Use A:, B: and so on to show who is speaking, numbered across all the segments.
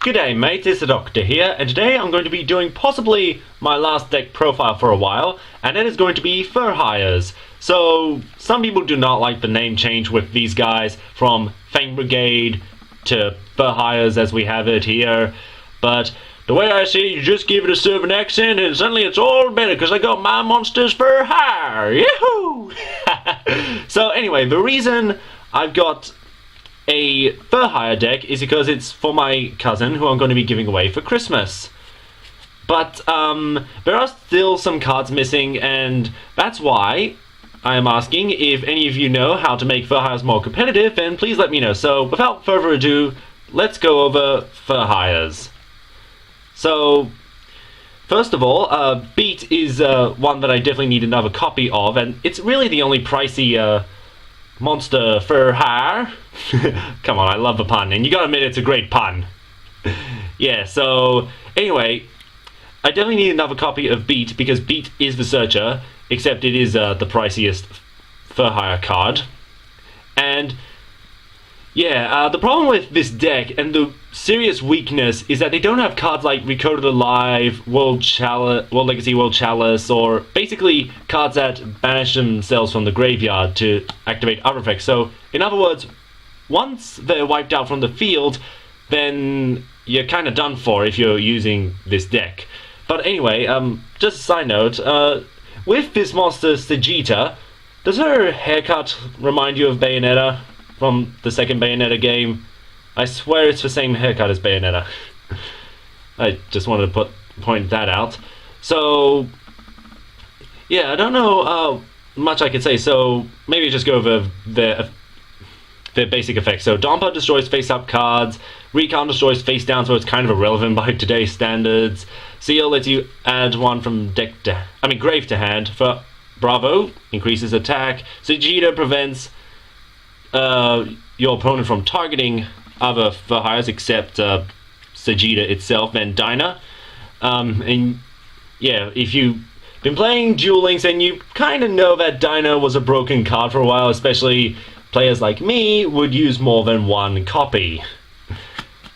A: G'day mate, it's the Doctor here, and today I'm going to be doing possibly my last deck profile for a while, and it is going to be Fur Hires. So, some people do not like the name change with these guys, from Fang Brigade to Fur Hires as we have it here, but the way I see it, you just give it a Southern accent and suddenly it's all better because I got my monsters for hire, yahoo! So anyway, the reason I've got a Fur Hire deck is because it's for my cousin who I'm going to be giving away for Christmas. But there are still some cards missing, and that's why I am asking if any of you know how to make Fur Hires more competitive, then please let me know. So without further ado, let's go over Fur Hires. So first of all, Beat is one that I definitely need another copy of, and it's really the only pricey monster for hire. Come on, I love a pun, and you gotta admit it's a great pun. Yeah, so anyway, I definitely need another copy of Beat because Beat is the searcher, except it is the priciest for hire card. And yeah, the problem with this deck and the serious weakness is that they don't have cards like Recoded Alive, World Legacy World Chalice, or basically cards that banish themselves from the graveyard to activate other effects. So, in other words, once they're wiped out from the field, then you're kind of done for if you're using this deck. But anyway, just a side note, with this monster Sagitta, does her haircut remind you of Bayonetta from the second Bayonetta game? I swear it's the same haircut as Bayonetta. I just wanted to point that out. So, yeah, I don't know much I could say, so maybe just go over the basic effects. So, Dompa destroys face-up cards, Recon destroys face-down, so it's kind of irrelevant by today's standards. Seal lets you add one from grave to hand. For Bravo, increases attack. Sagitta prevents your opponent from targeting other Fur Hires except Sagitta itself and Dinah. And yeah, if you've been playing Duel Links, and you kind of know that Dinah was a broken card for a while, especially players like me would use more than one copy.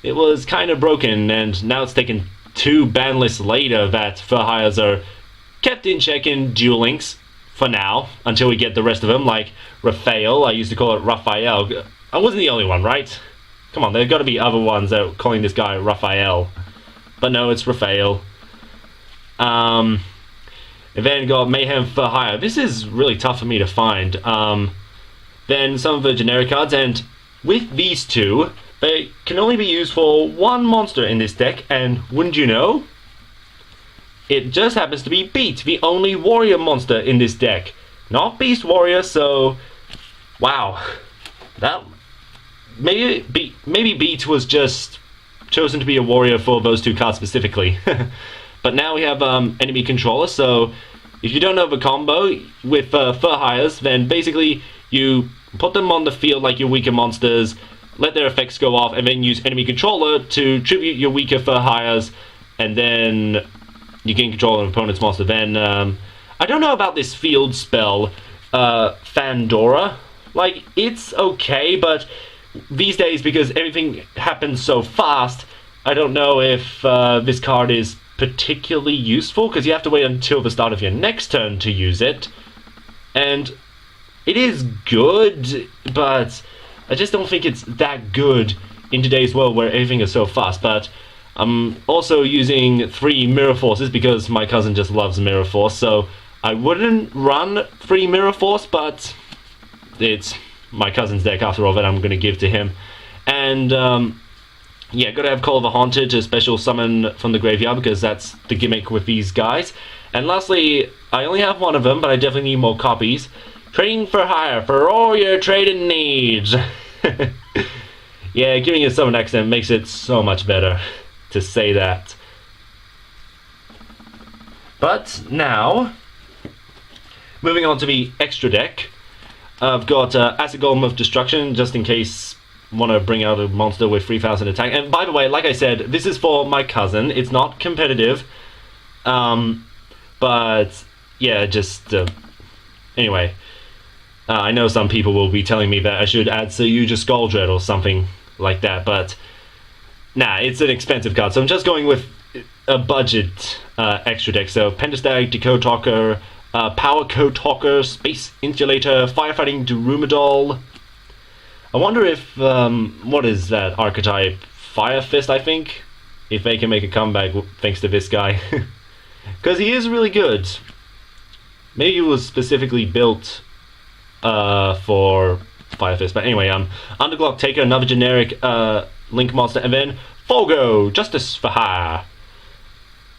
A: It was kind of broken, and now it's taken 2 ban lists later that Fur Hires are kept in check in Duel Links for now, until we get the rest of them, like Raphael. I used to call it Raphael. I wasn't the only one, right? Come on, there got to be other ones that are calling this guy Raphael. But no, it's Raphael. And then got Mayhem for Hire. This is really tough for me to find. Then some of the generic cards, and with these two, they can only be used for one monster in this deck, and wouldn't you know, it just happens to be Beat, the only warrior monster in this deck. Not Beast Warrior, so wow. That maybe Beat was just chosen to be a warrior for those 2 cards specifically. But now we have enemy controller, so if you don't know the combo with Fur Hires, then basically you put them on the field like your weaker monsters, let their effects go off, and then use enemy controller to tribute your weaker Fur Hires, and then you gain control of an opponent's monster. Then I don't know about this field spell, Fandora. Like, it's okay, but these days, because everything happens so fast, I don't know if this card is particularly useful, because you have to wait until the start of your next turn to use it. And it is good, but I just don't think it's that good in today's world where everything is so fast. But I'm also using 3 Mirror Forces because my cousin just loves Mirror Force, so I wouldn't run 3 Mirror Force, but it's my cousin's deck after all that I'm going to give to him. And yeah, gotta have Call of the Haunted to special summon from the graveyard because that's the gimmick with these guys. And lastly, I only have one of them, but I definitely need more copies. Trading for Hire for all your trading needs. Yeah, giving it a Southern accent makes it so much better to say that. But now, moving on to the extra deck, I've got Acid Golem of Destruction, just in case want to bring out a monster with 3000 attack. And by the way, like I said, this is for my cousin. It's not competitive. But yeah, just anyway, I know some people will be telling me that I should add Sayuja Skuldred or something like that, but Nah, it's an expensive card, so I'm just going with a budget extra deck. So Pentestag, Decode Talker, Power Code Talker, Space Insulator, Firefighting Durumidol. I wonder if, what is that archetype? Fire Fist, I think? If they can make a comeback thanks to this guy. Because he is really good. Maybe he was specifically built for Fire Fist. But anyway, Underclock Taker, another generic Link monster, and then Fogo, Justice for Hire.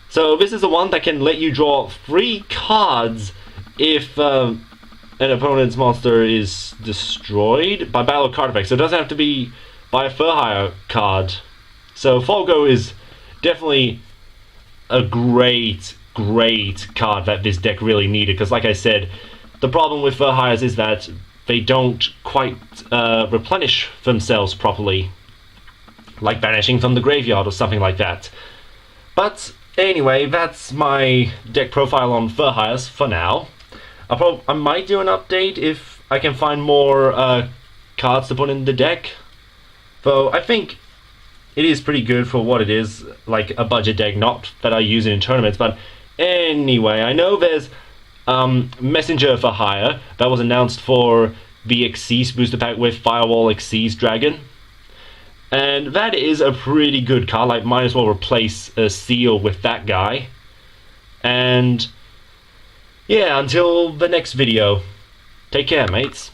A: So this is the one that can let you draw 3 cards if an opponent's monster is destroyed by battle card effect. So it doesn't have to be by a Fur Hire card. So Fogo is definitely a great card that this deck really needed, because like I said, the problem with Fur Hires is that they don't quite replenish themselves properly, like banishing from the graveyard or something like that. But anyway, that's my deck profile on Fur Hires for now. I might do an update if I can find more cards to put in the deck, though I think it is pretty good for what it is, like a budget deck, not that I use it in tournaments. But anyway, I know there's Messenger for Hire that was announced for the Xyz booster pack with Firewall Xyz Dragon, and that is a pretty good card. Like, might as well replace a Seal with that guy. And yeah, until the next video, take care, mates.